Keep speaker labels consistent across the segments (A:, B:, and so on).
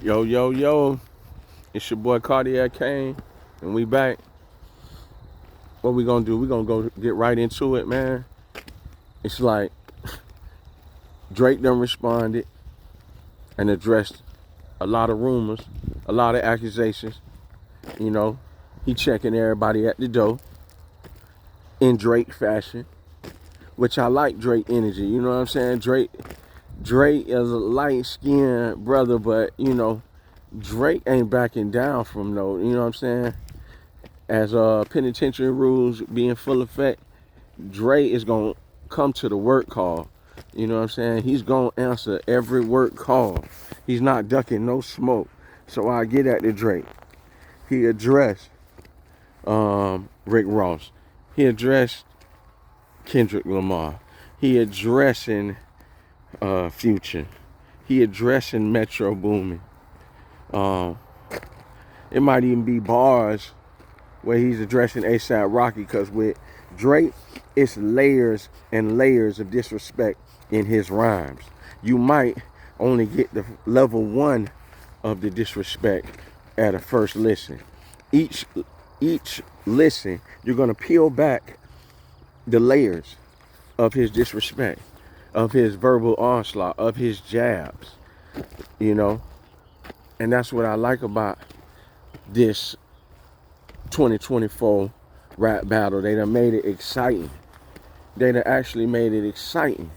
A: Yo, yo, yo. It's your boy Cardiac Kane, and we back. What we gonna do? We gonna go get right into it, man. It's like Drake done responded and addressed a lot of rumors, a lot of accusations. You know, he checking everybody at the door in Drake fashion, which I like Drake energy. You know what I'm saying? Drake is a light-skinned brother, but Drake ain't backing down from no. You know what I'm saying? As penitentiary rules being full effect, Dre is gonna come to the work call. You know what I'm saying? He's gonna answer every work call. He's not ducking no smoke. So I get at the Drake. He addressed Rick Ross. He addressed Kendrick Lamar. He addressing Future. He addressing Metro Boomin. It might even be bars where he's addressing ASAP Rocky, because with Drake, it's layers and layers of disrespect in his rhymes. You might only get the level one of the disrespect at a first listen. Each listen, you're gonna peel back the layers of his disrespect, of his verbal onslaught, of his jabs, and that's what I like about this 2024 rap battle. They done made it exciting. They done actually made it exciting.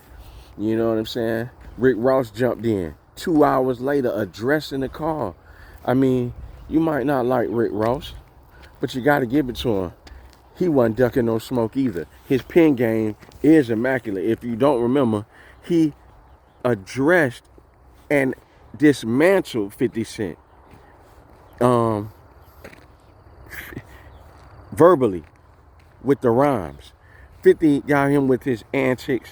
A: You know what I'm saying? Rick Ross jumped in 2 hours later addressing the call. I mean, you might not like Rick Ross, but you got to give it to him. He wasn't ducking no smoke either. His pen game is immaculate. If you don't remember, he addressed and dismantled 50 Cent. Verbally, with the rhymes. 50 got him with his antics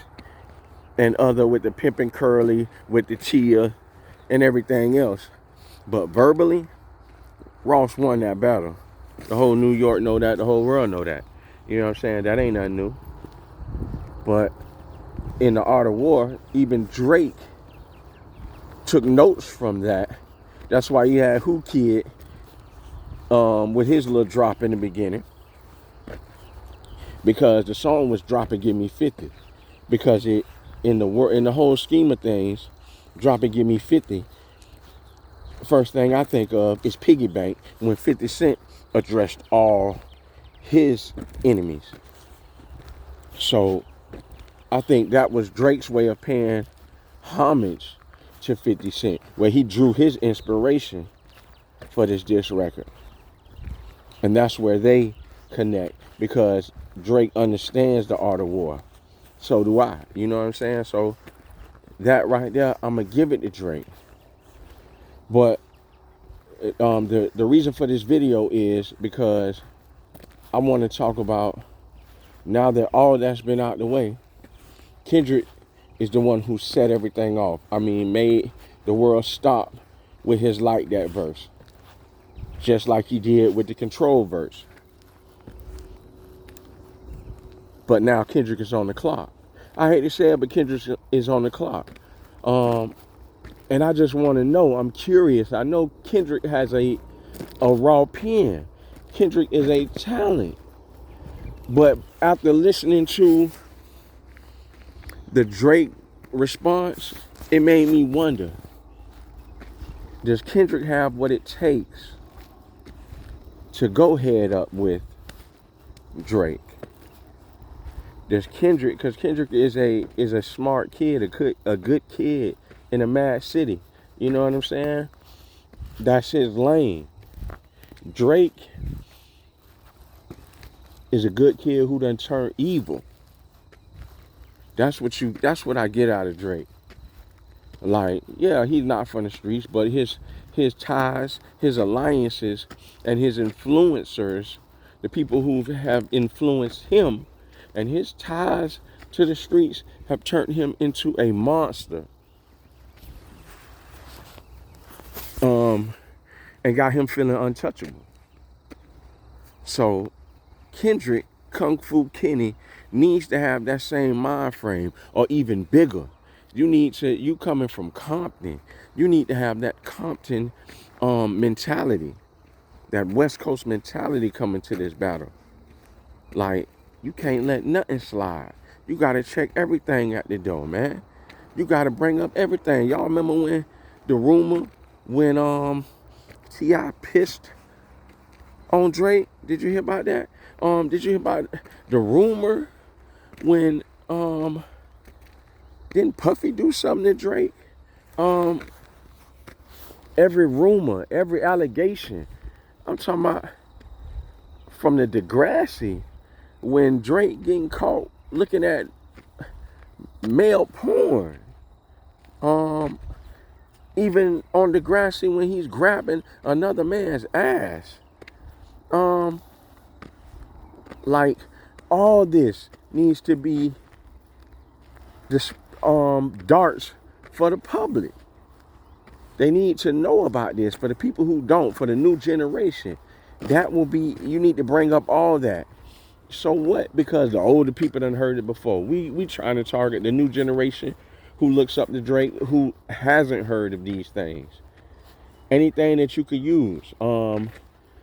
A: and other, with the pimpin' curly, with the chia and everything else. But verbally, Ross won that battle. The whole New York know that, the whole world know that. You know what I'm saying? That ain't nothing new. But in the art of war, even Drake took notes from that. That's why you had Who Kid with his little drop in the beginning. Because the song was Drop and Give Me 50. Because it in the whole scheme of things, Drop and Give Me 50, first thing I think of is Piggy Bank, when 50 Cent addressed all his enemies. So I think that was Drake's way of paying homage to 50 Cent, where he drew his inspiration for this diss record. And that's where they connect, because Drake understands the art of war. So do I. You know what I'm saying? So that right there, I'm going to give it to Drake. But the reason for this video is because I want to talk about, now that all that's been out the way, Kendrick is the one who set everything off. I mean, made the world stop with his Like That verse. Just like he did with the Control verse. But now Kendrick is on the clock. I hate to say it, but Kendrick is on the clock. And I just want to know, I'm curious. I know Kendrick has a raw pen. Kendrick is a talent. But after listening to the Drake response, it made me wonder, does Kendrick have what it takes to go head up with Drake? There's Kendrick, because Kendrick is a smart kid, a good kid in a mad city. You know what I'm saying? That's his lane. Drake is a good kid who done turned evil. That's what I get out of Drake. Like, yeah, he's not from the streets, but his ties, his alliances, and his influencers, the people who have influenced him, and his ties to the streets have turned him into a monster. And got him feeling untouchable. So Kendrick, Kung Fu Kenny, needs to have that same mind frame, or even bigger. You coming from Compton, you need to have that Compton mentality, that West Coast mentality coming to this battle. Like, you can't let nothing slide. You gotta check everything at the door, man. You gotta bring up everything. Y'all remember when the rumor when T.I. pissed on Drake? Did you hear about that? Did you hear about the rumor when didn't Puffy do something to Drake? Um, every rumor, every allegation. I'm talking about from the Degrassi when Drake getting caught looking at male porn. Even on Degrassi when he's grabbing another man's ass. Like, all this needs to be this darts for the public. They need to know about this. For the people who don't, for the new generation, that will be, you need to bring up all that. So what? Because the older people done heard it before. We trying to target the new generation who looks up to Drake, who hasn't heard of these things. Anything that you could use.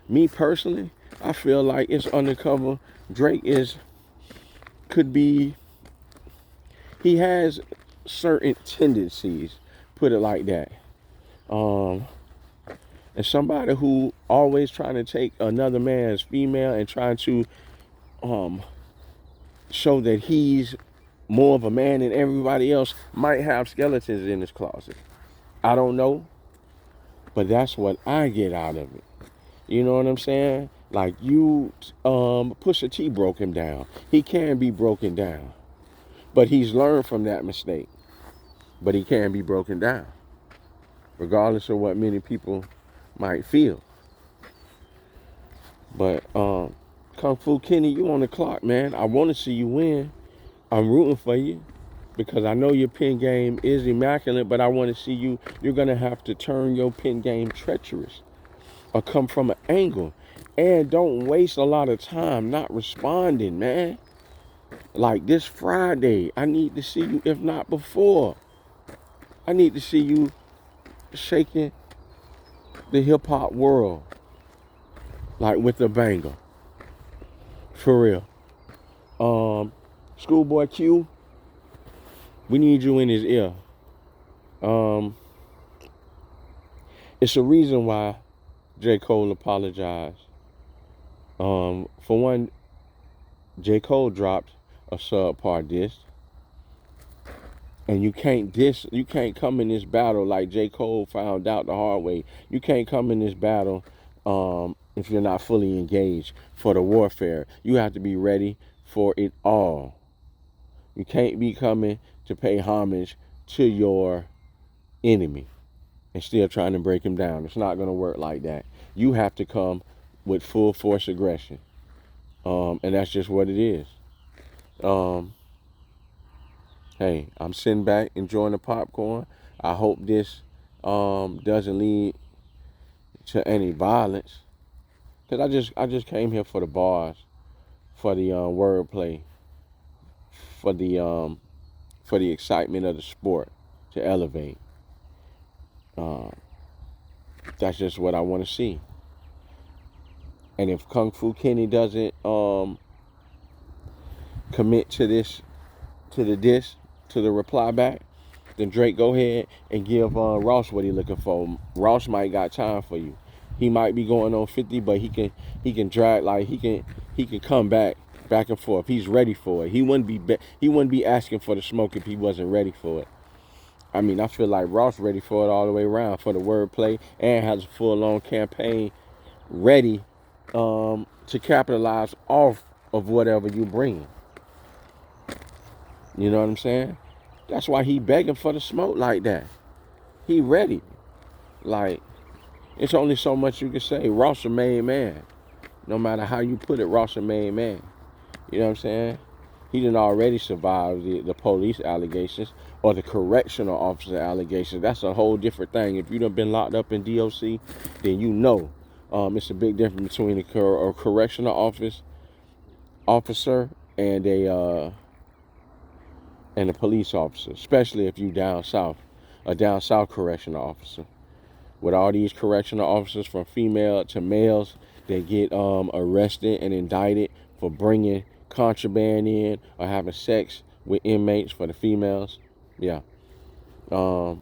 A: Me personally, I feel like it's undercover. Drake could be, he has certain tendencies, put it like that. And somebody who always trying to take another man's female and trying to show that he's more of a man than everybody else might have skeletons in his closet. I don't know, but that's what I get out of it. You know what I'm saying? Like, Pusha T broke him down. He can be broken down, but he's learned from that mistake. But he can be broken down, regardless of what many people might feel. But Kung Fu Kenny, you on the clock, man. I want to see you win. I'm rooting for you because I know your pin game is immaculate, but I want to see you. You're going to have to turn your pin game treacherous or come from an angle. And don't waste a lot of time not responding, man. Like this Friday, I need to see you, if not before. I need to see you shaking the hip-hop world. Like with a banger. For real. Schoolboy Q, we need you in his ear. It's a reason why J. Cole apologized. For one, J. Cole dropped a subpar diss. And you can't come in this battle like J. Cole found out the hard way. You can't come in this battle if you're not fully engaged for the warfare. You have to be ready for it all. You can't be coming to pay homage to your enemy and still trying to break him down. It's not going to work like that. You have to come with full force aggression. And that's just what it is. Hey, I'm sitting back enjoying the popcorn. I hope this doesn't lead to any violence. Cause I just came here for the bars, for the wordplay, for the excitement of the sport, to elevate. That's just what I want to see. And if Kung Fu Kenny doesn't commit to this, to the diss, to the reply back, then Drake go ahead and give Ross what he looking for. Ross might got time for you. He might be going on 50, but he can drag, like he can come back and forth. He's ready for it. He wouldn't be asking for the smoke if he wasn't ready for it. I mean, I feel like Ross ready for it all the way around, for the wordplay, and has a full-on campaign ready to capitalize off of whatever you bring. You know what I'm saying? That's why he begging for the smoke like that. He ready. Like, it's only so much you can say. Ross a made man. No matter how you put it, Ross a made man. You know what I'm saying? He didn't already survive the police allegations or the correctional officer allegations. That's a whole different thing. If you done been locked up in DOC, then you know it's a big difference between a correctional officer and and a police officer, especially if you down south, a down south correctional officer. With all these correctional officers from female to males, they get arrested and indicted for bringing contraband in or having sex with inmates for the females. Yeah. You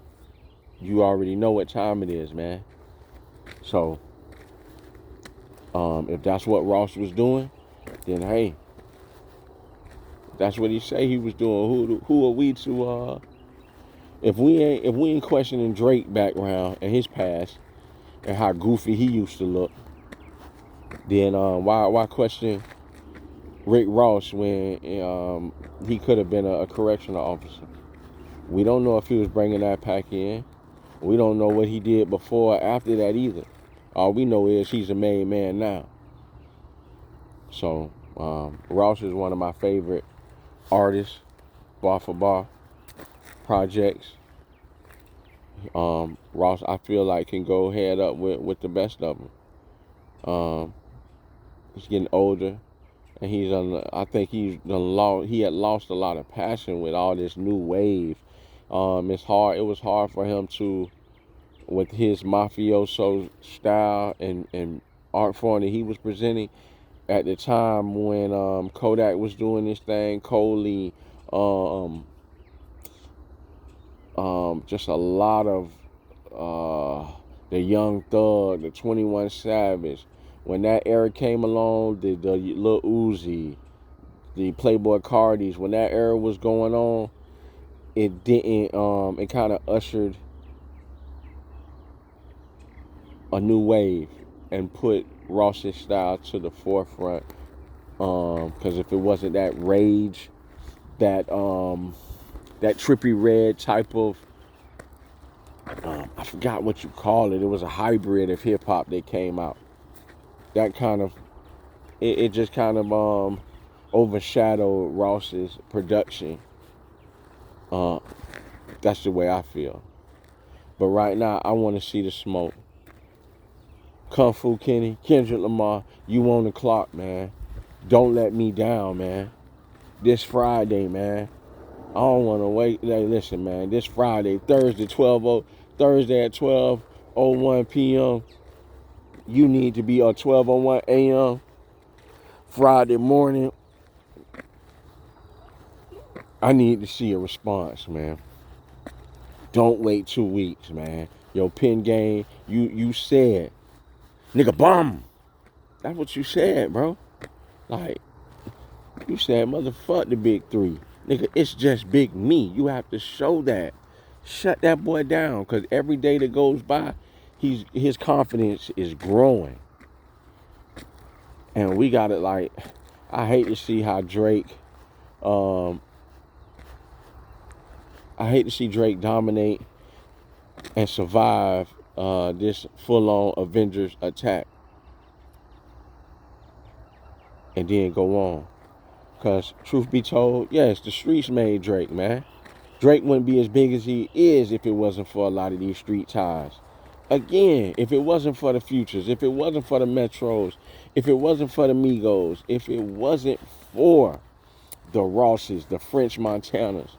A: already know what time it is, man. So, if that's what Ross was doing, then hey, that's what he say he was doing. Who are we to if we ain't questioning Drake background and his past and how goofy he used to look, then why question Rick Ross when he could have been a correctional officer? We don't know if he was bringing that pack in. We don't know what he did before or after that either. All we know is he's a made man now. So Ross is one of my favorite artists, bar for bar projects. Ross, I feel like, can go head up with the best of them. He's getting older, and I think he had lost a lot of passion with all this new wave. It's hard. It was hard for him to, with his mafioso style and art form that he was presenting at the time when Kodak was doing this thing, Coley, just a lot of the Young Thug, the 21 Savage. When that era came along, the Lil Uzi, the Playboy Cardis, when that era was going on, it didn't. It kind of ushered a new wave and put Ross's style to the forefront. Because if it wasn't that rage, that trippy red type of, I forgot what you call it. It was a hybrid of hip hop that came out. That kind of, it just kind of overshadowed Ross's production. That's the way I feel. But right now, I want to see the smoke. Kung Fu Kenny, Kendrick Lamar, you on the clock, man. Don't let me down, man. This Friday, man. I don't want to wait. Hey, listen, man. This Friday, Thursday at 12:01 p.m. You need to be on 12:01 a.m. Friday morning. I need to see a response, man. Don't wait 2 weeks, man. Yo, pen game, you said, nigga, bum. That's what you said, bro. Like, you said, motherfuck the big three. Nigga, it's just big me. You have to show that. Shut that boy down, because every day that goes by, his confidence is growing. And we got it, like, I hate to see how Drake, I hate to see Drake dominate and survive this full-on Avengers attack. And then go on. Because, truth be told, yes, the streets made Drake, man. Drake wouldn't be as big as he is if it wasn't for a lot of these street ties. Again, if it wasn't for the Futures, if it wasn't for the Metros, if it wasn't for the Migos, if it wasn't for the Rosses, the French Montanas,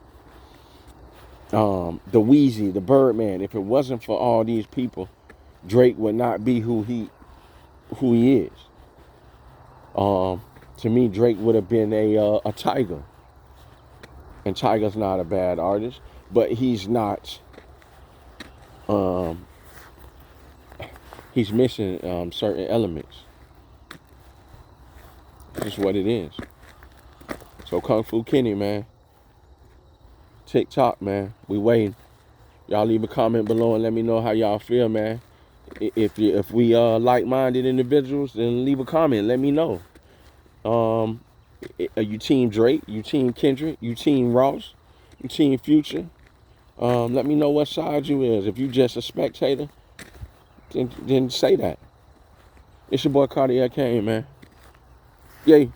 A: the Wheezy, the Birdman, if it wasn't for all these people, Drake would not be who he is. To me, Drake would have been a Tiger. And Tiger's not a bad artist, but he's not, he's missing certain elements. It's just what it is. So Kung Fu Kenny, man. TikTok, man. We waiting. Y'all leave a comment below and let me know how y'all feel, man. If we like-minded individuals, then leave a comment. Let me know. Are you team Drake? You team Kendrick? You team Ross? You team Future? Let me know what side you is. If you just a spectator, then say that. It's your boy Cardiac Kane, man. Yay.